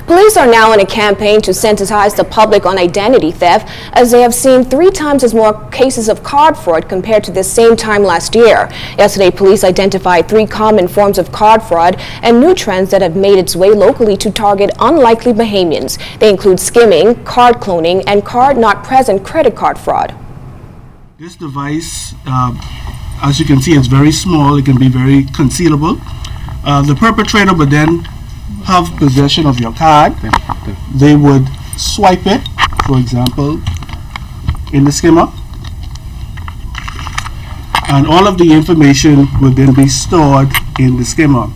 Police are now on a campaign to sensitize the public on identity theft, as they have seen 3 times as more cases of card fraud compared to the same time last year. Yesterday, police identified 3 common forms of card fraud and new trends that have made its way locally to target unlikely Bahamians. They include skimming, card cloning, and card not present credit card fraud. This device, as you can see, is very small. It can be very concealable. The perpetrator would then have possession of your card. They would swipe it, for example, in the skimmer, and all of the information would then be stored in the skimmer.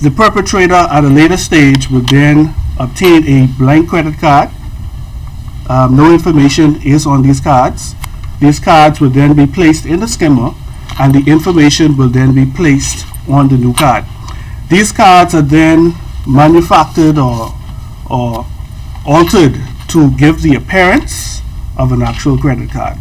The perpetrator at a later stage would then obtain a blank credit card. No information is on these cards. These cards would then be placed in the skimmer, and the information will then be placed on the new card. These cards are then manufactured or altered to give the appearance of an actual credit card.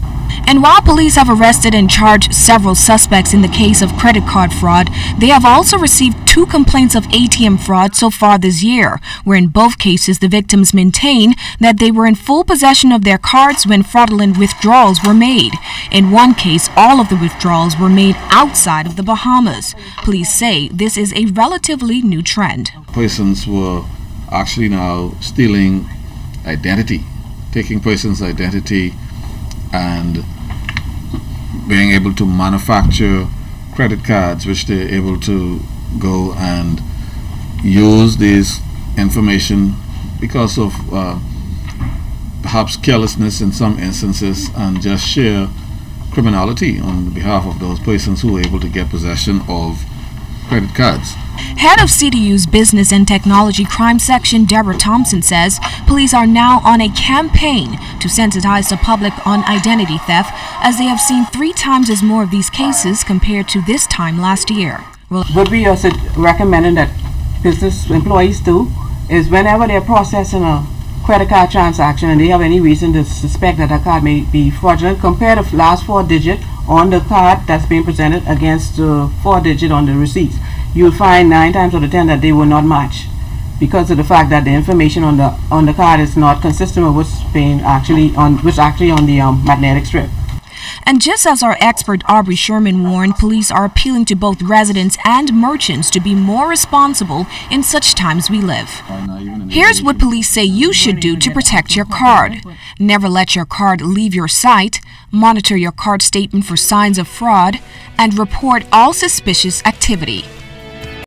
And while police have arrested and charged several suspects in the case of credit card fraud, they have also received 2 complaints of ATM fraud so far this year, where in both cases the victims maintain that they were in full possession of their cards when fraudulent withdrawals were made. In one case, all of the withdrawals were made outside of the Bahamas. Police say this is a relatively new trend. Persons were actually now stealing identity, taking persons' identity and being able to manufacture credit cards, which they're able to go and use this information because of perhaps carelessness in some instances, and just sheer criminality on behalf of those persons who are able to get possession of credit cards. Head of CDU's Business and Technology Crime Section, Deborah Thompson, says police are now on a campaign to sensitize the public on identity theft, as they have seen 3 times as more of these cases compared to this time last year. What we also recommending that business employees do is whenever they're processing a credit card transaction and they have any reason to suspect that a card may be fraudulent, compare the last 4 digits on the card that's being presented against the 4 digits on the receipts. You'll find 9 times out of 10 that they will not match, because of the fact that the information on the card is not consistent with what's actually on the magnetic strip. And just as our expert Aubrey Sherman warned, police are appealing to both residents and merchants to be more responsible in such times we live. Here's what police say you should do to protect your card. Never let your card leave your sight, monitor your card statement for signs of fraud, and report all suspicious activity.